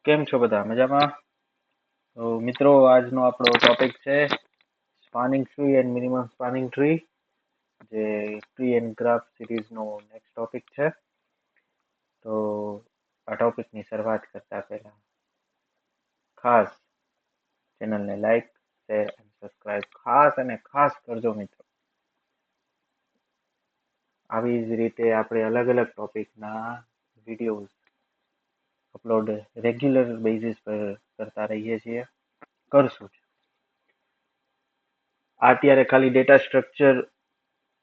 કેમ છો બધા મજામાં? તો મિત્રો આજનો આપણો ટોપિક છે spanning tree and minimum spanning tree, જે ટ્રી એન્ડ ગ્રાફ સિરીઝનો નેક્સ્ટ ટોપિક છે. તો આ ટોપિકની શરૂઆત કરતા પહેલા ખાસ ચેનલને લાઈક, શેર અને સબસ્ક્રાઇબ ખાસ કરજો મિત્રો. આવી જ રીતે આપણે અલગ અલગ ટોપિકના વિડીયોઝ અપલોડ રેગ્યુલર બેઝિસ પર કરતા રહીએ છીએ, કરશું. અત્યારે ખાલી ડેટા સ્ટ્રક્ચર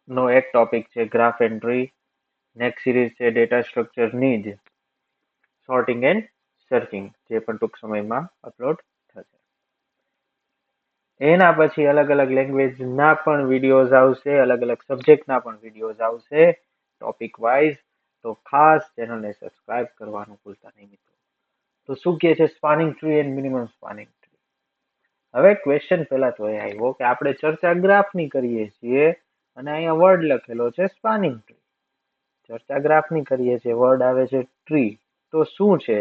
નો એક ટોપિક છે graph and tree. Next series છે ડેટા સ્ટ્રક્ચરની જ સોર્ટિંગ એન્ડ સર્ચિંગ, જે પણ ટૂંક સમયમાં અપલોડ થશે. એના પછી અલગ અલગ લેંગ્વેજના પણ વિડીયોઝ આવશે, અલગ અલગ સબ્જેક્ટના પણ વિડીયોઝ આવશે ટોપિક વાઇઝ. તો ખાસ ચેનલને સબસ્ક્રાઇબ કરવાનું ભૂલતા નહીં મિત્રો. તો શું કહે છે spanning tree and minimum spanning tree? હવે ક્વેશ્ચન પહેલા તો એ આવ્યો કે આપણે ચર્ચા ગ્રાફની કરીએ છીએ અને અહીંયા વર્ડ લખેલો છે સ્પાનિંગ ટ્રી. ચર્ચા ગ્રાફની કરીએ છીએ, વર્ડ આવે છે ટ્રી. તો શું છે?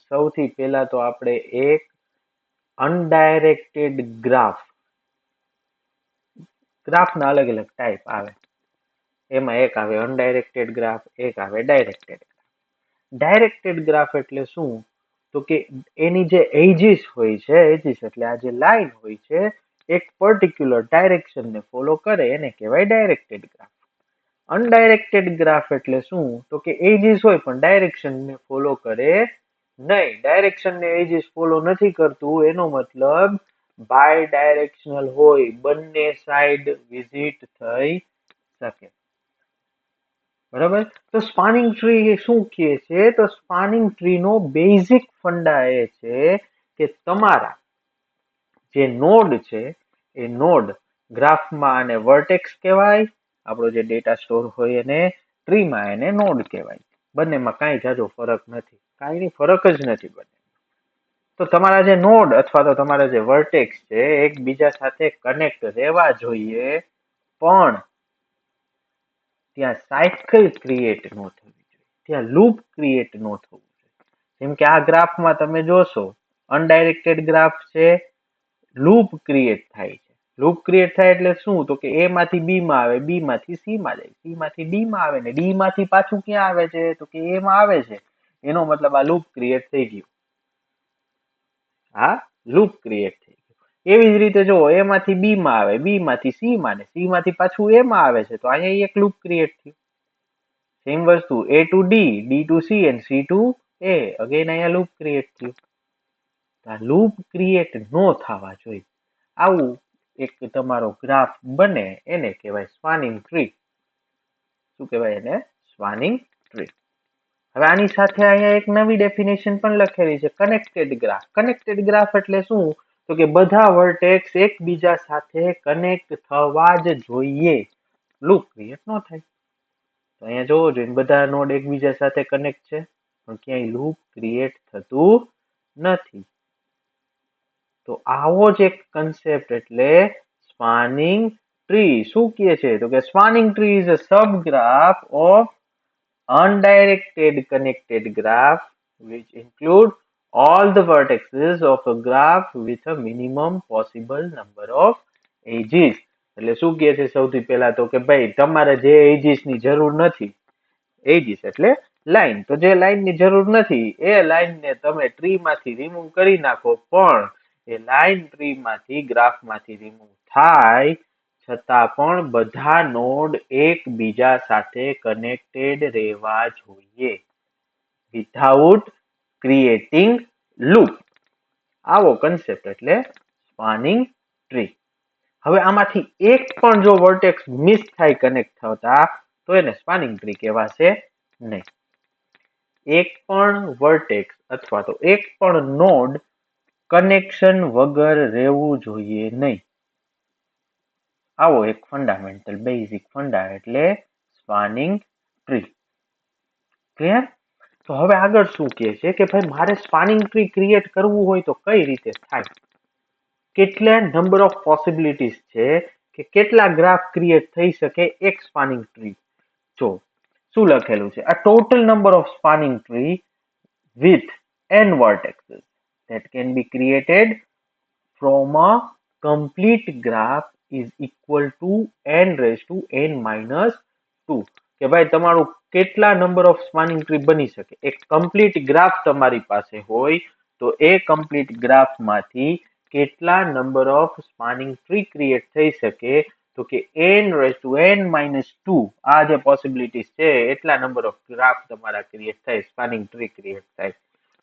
સૌથી પહેલા તો આપણે એક અનડાયરેક્ટેડ ગ્રાફના અલગ અલગ ટાઈપ આવે. એમાં એક આવે અનડાયરેક્ટેડ ગ્રાફ, એક આવે ડાયરેક્ટેડ ગ્રાફ. ડાયરેક્ટેડ ગ્રાફ એટલે શું? તો કે એની જે એજીસ હોય છે, એજીસ એટલે આ જે લાઈન હોય છે, એક પર્ટિક્યુલર ડાયરેક્શનને ફોલો કરે, એને કહેવાય ડાયરેક્ટેડ ગ્રાફ. અનડાયરેક્ટેડ ગ્રાફ એટલે શું? તો કે એજીસ હોય પણ ડાયરેક્શનને ફોલો કરે નહીં. ડાયરેક્શનને એજીસ ફોલો નથી કરતું, એનો મતલબ બાય ડાયરેક્શનલ હોય, બંને સાઈડ વિઝિટ થઈ શકે. બરાબર? તો સ્પાનિંગ ટ્રી શું કહે છે? તો સ્પાનિંગ ટ્રીનો બેઝિક ફંડા એ છે કે તમારા જે નોડ છે એ નોડ ગ્રાફમાં આને વર્ટેક્સ કહેવાય, આપણો જે ડેટા સ્ટોર હોય એને. ટ્રીમાં એને નોડ કહેવાય. બંનેમાં કાંઈ જાજો ફરક નથી, કાંઈ ફરક જ નથી બંને. તો તમારા જે નોડ અથવા તો તમારા જે વર્ટેક્સ છે એકબીજા સાથે કનેક્ટ રહેવા જોઈએ, પણ ત્યાં સાયકલ ક્રિએટ ન થવી જોઈએ, ત્યાં લૂપ ક્રિએટ ન થવું જોઈએ. જેમ કે આ ગ્રાફમાં તમે જોશો, અનડાયરેક્ટેડ ગ્રાફ છે, લૂપ ક્રિએટ થાય છે. લૂપ ક્રિએટ થાય એટલે શું? તો કે એ માંથી બી માં આવે, બી માંથી સી માં જાય, સી માંથી ડી માં આવે ને ડી માંથી પાછું ક્યાં આવે છે? તો કે એ માં આવે છે. એનો મતલબ આ લૂપ ક્રિએટ થઈ ગયું. આ લૂપ ક્રિએટ થઈ ગયું. એવી જ રીતે જો એમાંથી બી માં આવે, બી માંથી સી માં, ને સી માંથી પાછું એ માં આવે છે, તો અહીંયા એક લૂપ ક્રિએટ થયું. સેમ વસ્તુ A to D, D to C and C to A, again અહીંયા લૂપ ક્રિએટ થયું. આ લૂપ ક્રિએટ ન થવા જોઈએ. આવું એક તમારો ગ્રાફ બને એને કહેવાય સ્પાનિંગ ટ્રી. શું કહેવાય એને? Spanning tree. હવે આની સાથે અહીંયા એક નવી ડેફિનેશન પણ લખેલી છે, કનેક્ટેડ ગ્રાફ. કનેક્ટેડ ગ્રાફ એટલે શું? તો કે બધા વર્ટેક્સ એકબીજા સાથે કનેક્ટ થવા જ જોઈએ, લૂપ ક્રિએટ ન થાય. તો અહીંયા જોવો જોઈએ બધા નોડ એકબીજા સાથે કનેક્ટ છે, પણ ક્યાંય લૂપ ક્રિએટ થતું નથી. તો આવો જ એક કન્સેપ્ટ એટલે સ્પાનિંગ ટ્રી. શું કહે છે? તો કે spanning tree is a subgraph of undirected connected graph which include all the vertices of a graph with a minimum possible number of edges. એટલે શું કહે છે? સૌથી પહેલા તો કે ભાઈ તમારે જે એજીસ ની જરૂર નથી, એજીસ એટલે લાઈન, તો જે લાઈન ની જરૂર નથી એ લાઈન ને તમે ટ્રી માંથી રિમૂવ કરી નાખો, પણ એ લાઈન ટ્રી માંથી, ગ્રાફ માંથી રિમૂવ થાય છતાં પણ બધા નોડ એકબીજા સાથે કનેક્ટેડ રહેવા જોઈએ વિધાઉટ ક્રિએટિંગ લૂપ. આવો કન્સેપ્ટ એટલે સ્પાનિંગ ટ્રી. હવે આમાંથી એક પણ જો વર્ટેક્સ મિસ થાય કનેક્ટ થતા, તો એને સ્પાનિંગ ટ્રી કહેવાશે નહીં. એક પણ વર્ટેક્સ અથવા તો એક પણ નોડ કનેક્શન વગર રહેવું જોઈએ નહીં. આવો એક ફંડામેન્ટલ બેઝિક ફંડા એટલે સ્પાનિંગ ટ્રી. ક્લિયર? તો હવે આગળ શું કહે છે કે ભાઈ મારે સ્પાનિંગ ટ્રી ક્રિએટ કરવું હોય તો કઈ રીતે થાય? કેટલા નંબર ઓફ પોસિબિલિટીઝ છે કે કેટલા ગ્રાફ ક્રિએટ થઈ શકે એક સ્પાનિંગ ટ્રી? જો શું લખેલું છે, આ total number of spanning tree with n vertices that can be created from a complete graph is equal to n raised to n minus 2 કે ભાઈ તમારું કેટલા નંબર ઓફ સ્પાનિંગ ટ્રી બની શકે એક કમ્પ્લીટ ગ્રાફ તમારી પાસે હોય તો એ કમ્પ્લીટ ગ્રાફ માંથી કેટલા number of spanning tree create થઈ શકે તો કે n raised to n minus 2 આ જે પોસિબિલિટીઝ છે એટલા નંબર ઓફ ગ્રાફ તમારા ક્રિએટ થાય સ્પાનિંગ ટ્રી ક્રિએટ થાય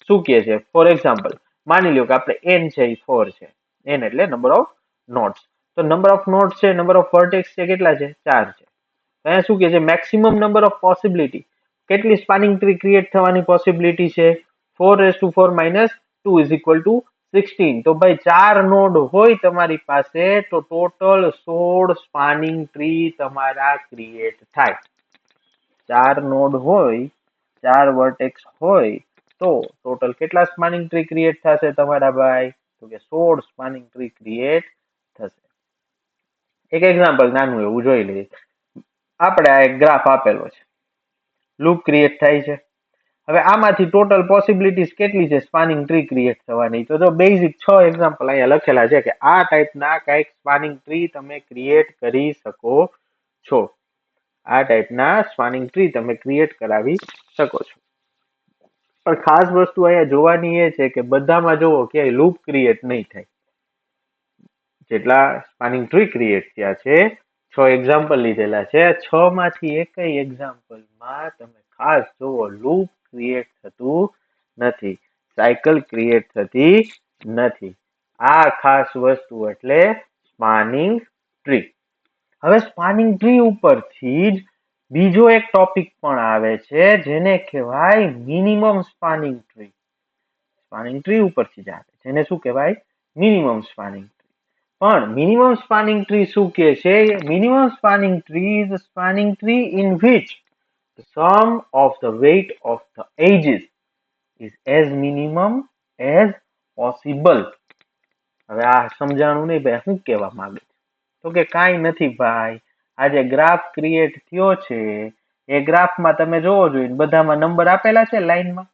શું કહે છે ફોર એક્ઝામ્પલ માની લો કે આપણે n છે એ 4 છે n એટલે નંબર ઓફ નોડ્સ તો નંબર ઓફ નોડ્સ છે નંબર ઓફ વર્ટેક્સ છે કેટલા છે 4 છે અહીંયા શું કહે છે મેક્સિમમ નંબર ઓફ પોસિબિલિટી કેટલી સ્પાનિંગ ટ્રી ક્રિએટ થવાની પોસિબિલિટી છે 4 minus 2 is equal to 16 તો ભાઈ 4 નોડ હોય તમારી પાસે તો ટોટલ 16 સ્પાનિંગ ટ્રી તમારા ક્રિએટ થાય 4 નોડ હોય 4 વર્ટેક્સ હોય તો ટોટલ કેટલા સ્પાનિંગ ટ્રી ક્રિએટ થશે તમારા ભાઈ તો કે 16 સ્પાનિંગ ટ્રી ક્રિએટ થશે એક એક્ઝામ્પલ નાનું એવું જોઈ લઈએ આપણે આ એક ગ્રાફ આપેલો છે લૂપ ક્રિએટ થાય છે હવે આમાંથી ટોટલ પોસિબિલિટીઝ કેટલી છે સ્પાનિંગ ટ્રી ક્રિએટ થવાની તો જો બેઝિક 6 એક્ઝામ્પલ અહીંયા લખેલા છે કે આ ટાઈપના કઈક સ્પાનિંગ ટ્રી તમે ક્રિએટ કરી શકો છો આ ટાઈપના સ્પાનિંગ ટ્રી તમે ક્રિએટ કરાવી શકો છો પણ ખાસ વસ્તુ અહીંયા જોવાની એ છે કે બધામાં જોવો કે લૂપ ક્રિએટ નહીં થાય જેટલા સ્પાનિંગ ટ્રી ક્રિએટ થયા છે 6 એક્ઝામ્પલ લીધેલા છે 6 માંથી એકય એક્ઝામ્પલમાં તમે ખાસ જોવો લૂપ ક્રિએટ થતું નથી સાયકલ ક્રિએટ થતી નથી આ ખાસ વસ્તુ એટલે સ્પાનિંગ ટ્રી હવે સ્પાનિંગ ટ્રી ઉપરથી જ બીજો એક ટોપિક પણ આવે છે જેને કહેવાય minimum spanning tree spanning tree ઉપરથી જ આવે જેને શું કહેવાય મિનિમમ સ્પાનિંગ પણ મિનિમમ સ્પાનિંગ ટ્રી શું કહે છે minimum spanning tree is a spanning tree in which the sum of the weight of the edges is as minimum as possible હવે આ સમજાણું નહીં ભાઈ શું કહેવા માંગે તો કે કાંઈ નથી ભાઈ આ જે ગ્રાફ ક્રિએટ થયો છે એ ગ્રાફમાં તમે જોવો જોઈએ બધામાં નંબર આપેલા છે લાઈનમાં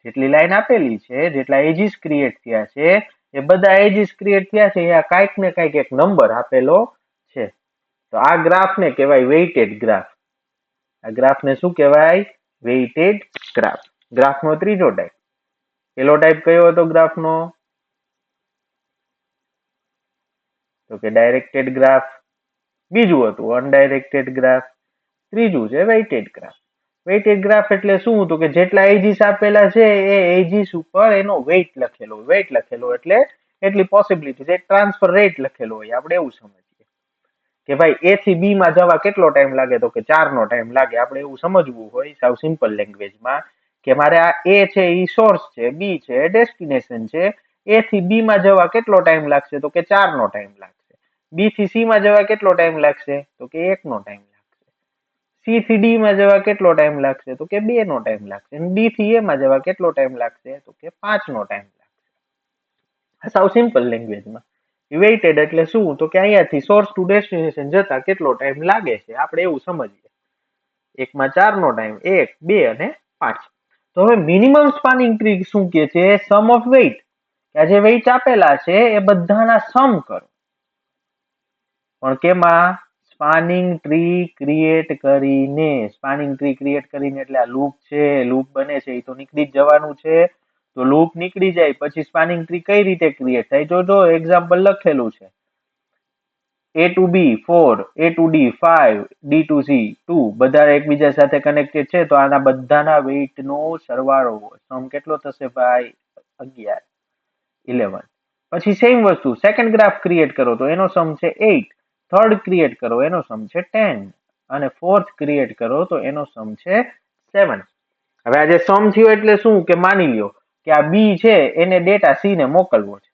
જેટલી લાઈન આપેલી છે જેટલા એજીસ ક્રિએટ થયા છે એ બધા એજીસ ક્રિએટ થયા છે એ કાંઈક ને કાંઈક એક નંબર આપેલો છે તો આ ગ્રાફને કહેવાય વેઇટેડ ગ્રાફ આ ગ્રાફને શું કહેવાય વેઇટેડ ગ્રાફ ગ્રાફનો ત્રીજો ટાઈપ પેલો ટાઈપ કયો હતો ગ્રાફનો તો કે ડાયરેક્ટેડ ગ્રાફ બીજું હતું અનડાયરેક્ટેડ ગ્રાફ ત્રીજું છે વેઇટેડ ગ્રાફ વેઇટેડ ગ્રાફ એટલે શું તો કે જેટલા એજીસ આપેલા છે એ એજીસ ઉપર એનો વેઇટ લખેલો હોય વેઇટ લખેલો એટલે એટલી પોસિબિલિટી છે ટ્રાન્સફર રેટ લખેલો હોય આપણે એવું સમજીએ કે ભાઈ એ થી બી માં જવા કેટલો ટાઈમ લાગે તો કે 4 નો ટાઈમ લાગે આપણે એવું સમજવું હોય સાવ સિમ્પલ લેંગ્વેજમાં કે મારે આ એ છે એ સોર્સ છે બી છે ડેસ્ટિનેશન છે એ થી બી માં જવા કેટલો ટાઈમ લાગશે તો કે 4 નો ટાઈમ લાગશે બી થી સી માં જવા કેટલો ટાઈમ લાગશે તો કે 1 નો ટાઈમ સી થી ડી માં જવા કેટલો ટાઈમ લાગશે તો કે 2 નો ટાઈમ લાગશે અને ડી થી એ માં જવા કેટલો ટાઈમ લાગશે તો કે 5 નો ટાઈમ લાગશે સાવ સિમ્પલ લેંગ્વેજમાં વેઇટેડ એટલે શું તો કે અહીંયાથી સોર્સ ટુ ડેસ્ટિનેશન જતા કેટલો ટાઈમ લાગે છે આપણે એવું સમજીએ એકમાં 4 નો ટાઈમ 1 2 અને 5 તો હવે મિનિમમ સ્પાનિંગ ટ્રી શું કે છે સમ ઓફ વેઇટ કે જે વેઇટ આપેલા છે એ બધાના સમ કરો પણ કેમાં સ્પાનિંગ ટ્રી ક્રિએટ કરીને સ્પાનિંગ ટ્રી ક્રિએટ કરીને એટલે આ લૂપ છે લૂપ બને છે એ તો નીકળી જ જવાનું છે તો લૂપ નીકળી જાય પછી સ્પાનિંગ ટ્રી કઈ રીતે ક્રિએટ થાય જો એક્ઝામ્પલ લખેલું છે a to b 4 a to d 5 d to c 2 બધા એકબીજા સાથે કનેક્ટેડ છે તો આના બધાના વેઇટ નો સરવાળો સમ કેટલો થશે ભાઈ 11 11 પછી સેમ વસ્તુ સેકન્ડ ગ્રાફ ક્રિએટ કરો તો એનો સમ છે 8 થર્ડ ક્રિએટ કરો એનો સમ છે 10 અને ફોર્થ ક્રિએટ કરો તો એનો સમ છે 7 હવે આ જે સમ થયો એટલે શું કે માની લ્યો કે આ બી છે એને ડેટા સી ને મોકલવો છે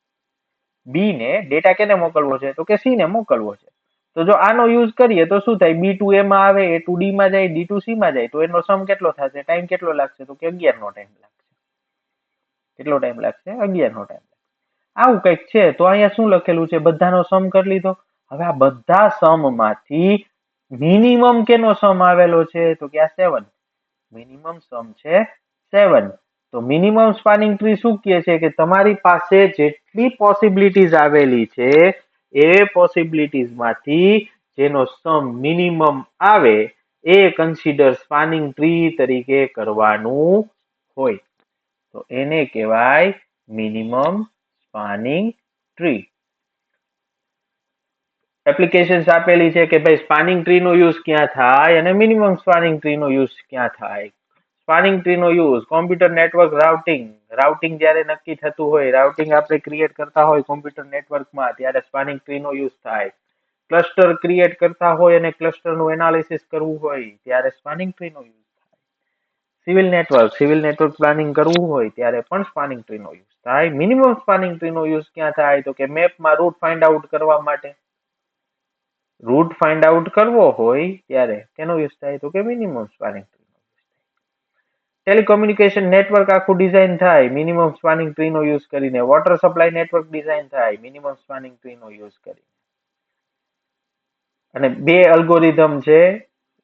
બી ને ડેટા કેને મોકલવો છે તો કે સી ને મોકલવો છે તો જો આનો યુઝ કરીએ તો શું થાય બી ટુ એ માં આવે એ ટુ ડી માં જાય ડી ટુ સી માં જાય તો એનો સમ કેટલો થશે ટાઈમ કેટલો લાગશે તો કે 11 નો ટાઈમ લાગશે કેટલો ટાઈમ લાગશે 11 નો ટાઈમ આવું કંઈક છે તો અહીંયા શું લખેલું છે બધાનો સમ કરી લીધો હવે આ બધા સમ માંથી મિનિમમ કેનો સમ આવેલો છે તો કે આ 7 મિનિમમ સમ છે 7 તો મિનિમમ સ્પાનિંગ ટ્રી શું કહે છે કે તમારી પાસે જેટલી પોસિબિલિટીઝ આવેલી છે એ પોસિબિલિટીઝ માંથી જેનો સમ મિનિમમ આવે એ કન્સિડર સ્પાનિંગ ટ્રી તરીકે કરવાનું હોય તો એને કહેવાય મિનિમમ સ્પાનિંગ ટ્રી. એપ્લિકેશન્સ આપેલી છે કે ભાઈ સ્પાનિંગ ટ્રી નો યુઝ ક્યાં થાય અને મિનિમમ સ્પાનિંગ ટ્રી નો યુઝ ક્યાં થાય. સ્પાનિંગ ટ્રી નો યુઝ કોમ્પ્યુટર નેટવર્ક રાઉટિંગ જ્યારે નક્કી થતું હોય, રાઉટિંગ આપણે ક્રિએટ કરતા હોય કોમ્પ્યુટર નેટવર્કમાં ત્યારે સ્પાનિંગ ટ્રી નો યુઝ થાય. ક્લસ્ટર ક્રિએટ કરતા હોય અને ક્લસ્ટર નું એનાલિસિસ કરવું હોય ત્યારે સ્પાનિંગ ટ્રી નો યુઝ થાય. સિવિલ નેટવર્ક પ્લાનિંગ કરવું હોય ત્યારે પણ સ્પાનિંગ ટ્રી નો યુઝ થાય. મિનિમમ સ્પાનિંગ ટ્રી નો યુઝ ક્યાં થાય તો કે મેપમાં રૂટ ફાઇન્ડ આઉટ કરવા માટે. રૂટ ફાઇન્ડ આઉટ કરવો હોય ત્યારે કેનો યુઝ થાય તો કે મિનિમમ સ્પાનિંગ ટ્રી નો યુઝ થાય. ટેલિકોમ્યુનિકેશન નેટવર્ક આખું ડિઝાઇન થાય મિનિમમ સ્પાનિંગ ટ્રી નો યુઝ કરીને. વોટર સપ્લાય નેટવર્ક ડિઝાઇન થાય મિનિમમ સ્પાનિંગ ટ્રી નો યુઝ કરીને. અને બે અલ્ગોરિધમ છે,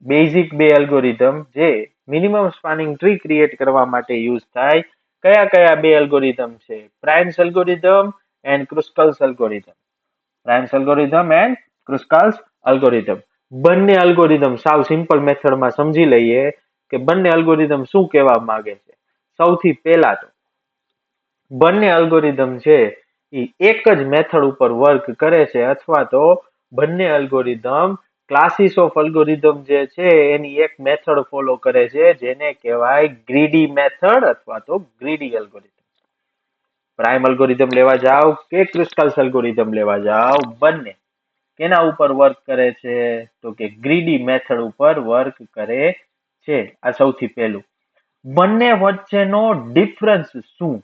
બેઝિક બે અલ્ગોરિધમ જે મિનિમમ સ્પાનિંગ ટ્રી ક્રિએટ કરવા માટે યુઝ થાય. કયા કયા બે અલ્ગોરિધમ છે? Prim's algorithm and Kruskal's algorithm. Prim's algorithm and Kruskal's algorithm. બંને અલ્ગોરિધમ સાવ સિમ્પલ મેથડમાં સમજી લઈએ કે બંને અલ્ગોરિધમ શું કહેવા માંગે છે. સૌથી પહેલા તો બંને અલ્ગોરિધમ છે એ એક જ મેથડ ઉપર વર્ક કરે છે અથવા તો બંને અલ્ગોરિધમ ક્લાસીસ ઓફ અલ્ગોરિધમ જે છે એની એક મેથડ ફોલો કરે છે જેને કહેવાય ગ્રીડી મેથડ અથવા તો ગ્રીડી અલ્ગોરિધમ. પ્રાઇમ અલ્ગોરિધમ લેવા જાવ કે ક્રુસ્કલ્સ અલ્ગોરિધમ લેવા જાવ, બંને કેના ઉપર વર્ક કરે છે તો કે ગ્રીડી મેથડ ઉપર વર્ક કરે છે. આ સૌથી પહેલું. બંને વચ્ચેનો ડિફરન્સ શું?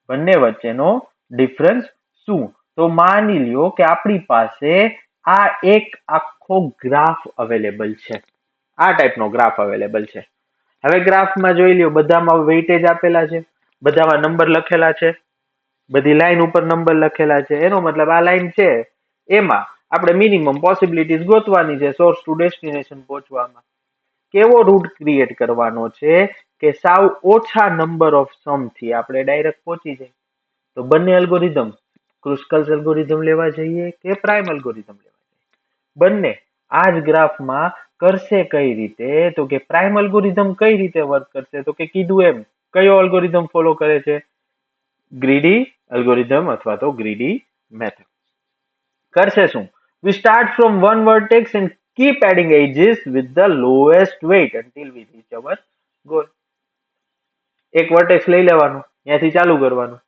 બંને વચ્ચેનો ડિફરન્સ શું? તો માની લ્યો કે આપણી પાસે આ એક આખો ગ્રાફ અવેલેબલ છે. આ ટાઈપનો ગ્રાફ અવેલેબલ છે. હવે ગ્રાફમાં જોઈ લ્યો બધામાં વેઇટેજ આપેલા છે, બધામાં નંબર લખેલા છે, બધી લાઈન ઉપર નંબર લખેલા છે. એનો મતલબ આ લાઈન છે એમાં આપણે મિનિમમ પોસિબિલિટીઝ ગોતવાની છે સોર્સ ટુ ડેસ્ટિનેશન પહોંચવામાં. કેવો રૂટ ક્રિએટ કરવાનો છે કે સાવ ઓછા નંબર ઓફ સમ થી આપણે ડાયરેક્ટ પહોંચી જાય. તો બંને અલ્ગોરિધમ ક્રુસ્કલ્સ અલ્ગોરિધમ લેવા જઈએ કે પ્રાઇમ અલ્ગોરિધમ લેવા જઈએ, બંને આ જ ગ્રાફમાં કરશે કઈ રીતે તો કે પ્રાઇમ અલ્ગોરિધમ કઈ રીતે વર્ક કરશે તો કે કીધું એમ કયો અલ્ગોરિધમ ફોલો કરે છે? ગ્રીડી અલ્ગોરિધમ અથવા તો ગ્રીડી મેથડ. કરશે શું? We start from one vertex and keep adding edges with the lowest weight until we reach our goal. એક વર્ટેક્સ લઈ લેવાનું, ત્યાંથી ચાલુ કરવાનું.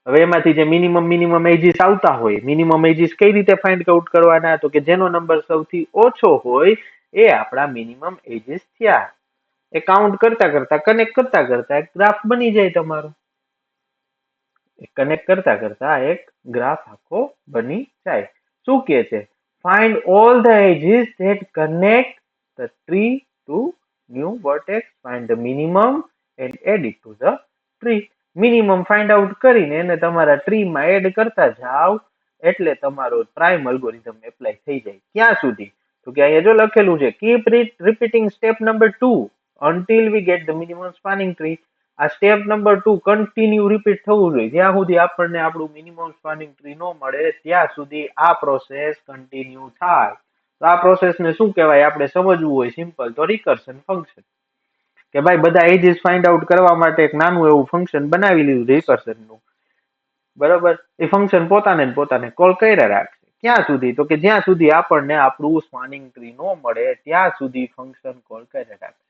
હવે એમાંથી જે મિનિમમ એજીસ આવતા હોય, મિનિમમ એજીસ કઈ રીતે ફાઇન્ડ આઉટ કરવાના તો કે જેનો નંબર સૌથી ઓછો હોય એ આપણા મિનિમમ એજીસ થયા. એ કાઉન્ટ કરતા કરતા કનેક્ટ કરતા કરતા એક ગ્રાફ બની જાય તમારો. કનેક્ટ કરતા કરતા એક ગ્રાફ આખો બની જાય. શું કે છે? Find all the edges that connect the tree to new vertex, find the minimum and add it to the tree. Minimum find out કરીને એને તમારા ટ્રીમાં એડ કરતા જાઓ એટલે તમારો પ્રાઇમ અલ્ગોરિધમ એપ્લાય થઈ જાય. ક્યાં સુધી તો કે અહીંયા જો લખેલું છે keep repeating step number 2 until we get the minimum spanning tree. આ સ્ટેપ નંબર 2 કન્ટિન્યુ રિપીટ થવું જોઈએ. જ્યાં સુધી આપણને આપણું મિનિમમ સ્પાનિંગ ટ્રી ન મળે ત્યાં સુધી આ પ્રોસેસ કન્ટિન્યુ થાય. તો આ પ્રોસેસને શું કહેવાય આપણે સમજવું હોય સિમ્પલ તો રિકર્સન ફંક્શન. કે ભાઈ બધા એજીસ ફાઇન્ડ આઉટ કરવા માટે એક નાનું એવું ફંક્શન બનાવી લીધું રિકર્સનનું. બરાબર? એ ફંક્શન પોતાને કોલ કર્યા રાખશે. ક્યાં સુધી તો કે જ્યાં સુધી આપણને આપણું સ્પાનિંગ ટ્રી ન મળે ત્યાં સુધી ફંક્શન કોલ કર્યા રાખશે.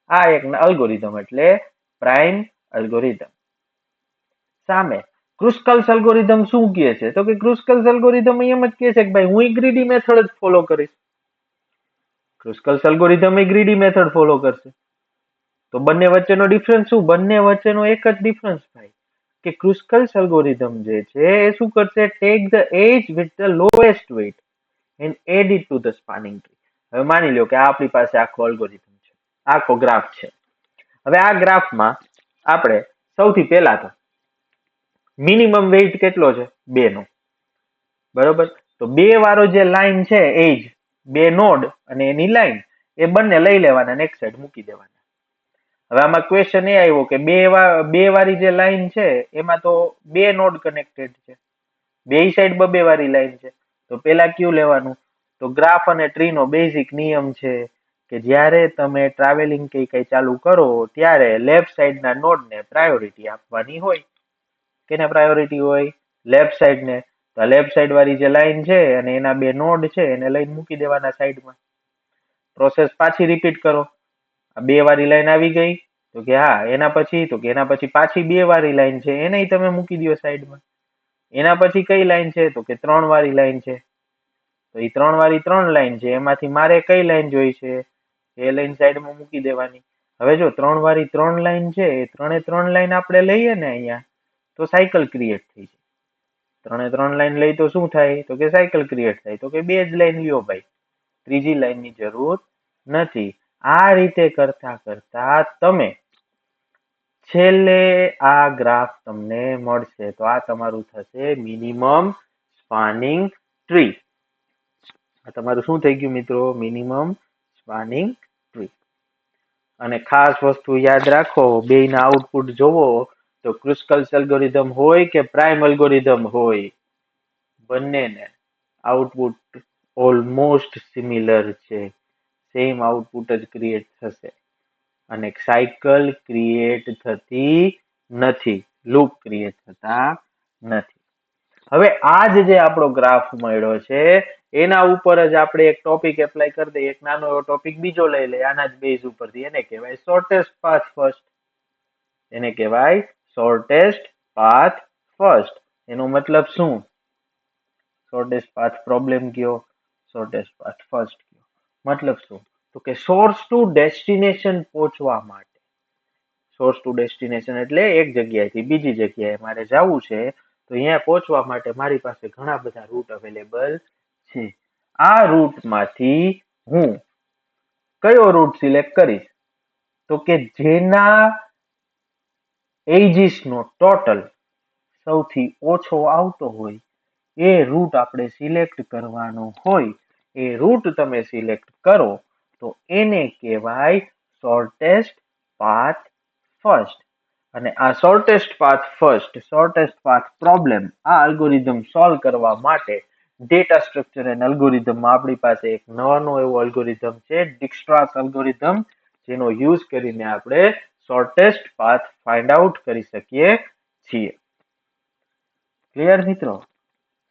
આ એક અલ્ગોરિધમ એટલે પ્રાઇમ અલ્ગોરિધમ. સામે ક્રુસ્કલ્સ અલ્ગોરિધમ શું કહે છે તો કે ક્રુસ્કલ્સ અલ્ગોરિધમ એમ જ કહે છે કે ભાઈ હું ગ્રીડી મેથડ જ ફોલો કરીશ. ક્રુસ્કલ્સ અલ્ગોરિધમ એ ગ્રીડી મેથડ ફોલો કરશે. તો બંને વચ્ચેનો ડિફરન્સ શું? બંને વચ્ચેનો એક જ ડિફરન્સ થાય કે ક્રુસ્કલ્સ અલ્ગોરિધમ જે છે એ શું કરશે? Take the edge with the lowest weight and add it to the spanning tree. હવે માની લો કે આપણી પાસે આખો અલ્ગોરિધમ છે, આખો ગ્રાફ છે. હવે આ ગ્રાફમાં આપણે સૌથી પહેલા તો મિનિમમ વેઇટ કેટલો છે? 2 નો. બરોબર? તો 2 વાળો જે લાઈન છે એજ 2 નોડ અને એની લાઈન એ બંને લઈ લેવાના અને એક સાઈડ મૂકી દેવાના. હવે આમાં ક્વેશ્ચન એ આવ્યો કે બે વાળી જે લાઈન છે એમાં તો બે નોડ કનેક્ટેડ છે, બે સાઈડ બે વાળી લાઈન છે. તો પેલા કયું લેવાનું? તો ગ્રાફ અને ટ્રી નો બેઝિક નિયમ છે કે જ્યારે તમે ટ્રાવેલિંગ કે કઈ ચાલુ કરો ત્યારે લેફ્ટ સાઈડ ના નોડ ને પ્રાયોરિટી આપવાની હોય. કેને પ્રાયોરિટી હોય? લેફ્ટ સાઈડ ને. તો લેફ્ટ સાઈડ વાળી જે લાઈન છે અને એના બે નોડ છે એને લઈને મૂકી દેવાના સાઈડમાં. પ્રોસેસ પાછી રિપીટ કરો. આ બે વાળી લાઈન આવી ગઈ તો કે હા, એના પછી પાછી બે વાળી લાઈન છે એને તમે મૂકી દો સાઈડમાં. એના પછી કઈ લાઈન છે? તો કે 3 વાળી લાઈન છે. તો એ 3 વાળી 3 લાઈન છે એમાંથી મારે કઈ લાઈન જોઈ છે? એ લાઈન સાઈડમાં મૂકી દેવાની. હવે જો 3 વાળી 3 લાઈન છે એ 3 લાઈન આપણે લઈએ ને અહીંયા, તો સાયકલ ક્રિએટ થઈ જાય. 3 લાઈન લઈ તો શું થાય? તો કે સાયકલ ક્રિએટ થાય. તો કે બે જ લાઈન લ્યો ભાઈ, ત્રીજી લાઈન ની જરૂર નથી. આ રીતે કરતા કરતા તમે છેલ્લે આ ગ્રાફ તમને મળશે. તો આ તમારું થશે મિનિમમ સ્પાનિંગ ટ્રી. આ તમારું શું થઈ ગયું મિત્રો? Minimum spanning tree. અને ખાસ વસ્તુ યાદ રાખો, બેયના આઉટપુટ જોવો તો ક્રુસ્કલ્સ એલ્ગોરિધમ હોય કે પ્રાઇમ એલ્ગોરિધમ હોય, બંનેને આઉટપુટ ઓલમોસ્ટ સિમિલર છે. સેમ આઉટપુટ જ ક્રિએટ થશે અને સાયકલ ક્રિએટ થતી નથી, લૂપ ક્રિએટ થતા નથી. હવે આજ જે આપણો ગ્રાફ મળ્યો છે એના ઉપર જ આપણે એક ટોપિક એપ્લાય કરી દઈએ. એક નાનો એવો ટોપિક બીજો લઈ લઈએ આના જ બેઝ ઉપરથી. એને કહેવાય શોર્ટેસ્ટ પાથ ફર્સ્ટ. એને કહેવાય શોર્ટેસ્ટ પાથ ફર્સ્ટ. એનો મતલબ શું? શોર્ટેસ્ટ પાથ પ્રોબ્લેમ કયો, શોર્ટેસ્ટ પાથ ફર્સ્ટ કયો. મતલબ શું? તો કે સોર્સ ટુ ડેસ્ટિનેશન પહોંચવા માટે. સોર્સ ટુ ડેસ્ટિનેશન એટલે એક જગ્યાએથી બીજી જગ્યાએ મારે જવું છે, તો અહીંયા પહોંચવા માટે મારી પાસે ઘણા બધા રૂટ અવેલેબલ છે. આ રૂટમાંથી હું કયો રૂટ સિલેક્ટ કરીશ? તો કે જેના એજીસ નો ટોટલ સૌથી ઓછો આવતો હોય એ રૂટ આપણે સિલેક્ટ કરવાનો હોય. એ રૂટ તમે સિલેક્ટ કરો તો એને કહેવાય શોર્ટેસ્ટ પાથ ફર્સ્ટ. અને આ shortest path first, shortest path problem, આ અલ્ગોરિધમ સોલ્વ કરવા માટે ડેટા સ્ટ્રક્ચર એન્ડ અલ્ગોરિધમમાં આપણી પાસે એક નવાનો એવો અલ્ગોરિધમ છે, ડિક્સ્ટ્રાસ અલ્ગોરિધમ, જેનો યુઝ કરીને આપણે શોર્ટેસ્ટ પાથ ફાઇન્ડ આઉટ કરી શકીએ છીએ. ક્લિયર મિત્રો?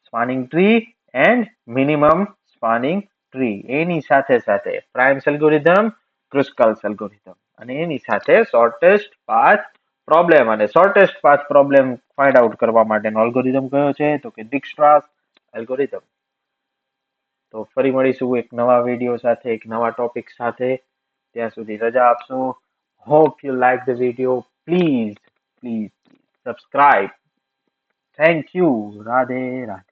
Spanning tree and minimum spanning tree. એની સાથે સાથે પ્રાઇમ્સ એલ્ગોરિધમ, ક્રુસ્કલ્સ એલ્ગોરિધમ, અને એની સાથે શોર્ટેસ્ટ પાથ પ્રોબ્લેમ. અને shortest path problem find out કરવા માટેનો અલ્ગોરિધમ કયો છે? તો કે ડિક્સ્ટ્રાસ એલ્ગોરિધમ. તો ફરી મળીશું એક નવા વિડીયો સાથે, એક નવા ટોપિક સાથે. ત્યાં સુધી રજા આપશો. Hope you like the video. Please subscribe. Thank you. Radhe Radhe.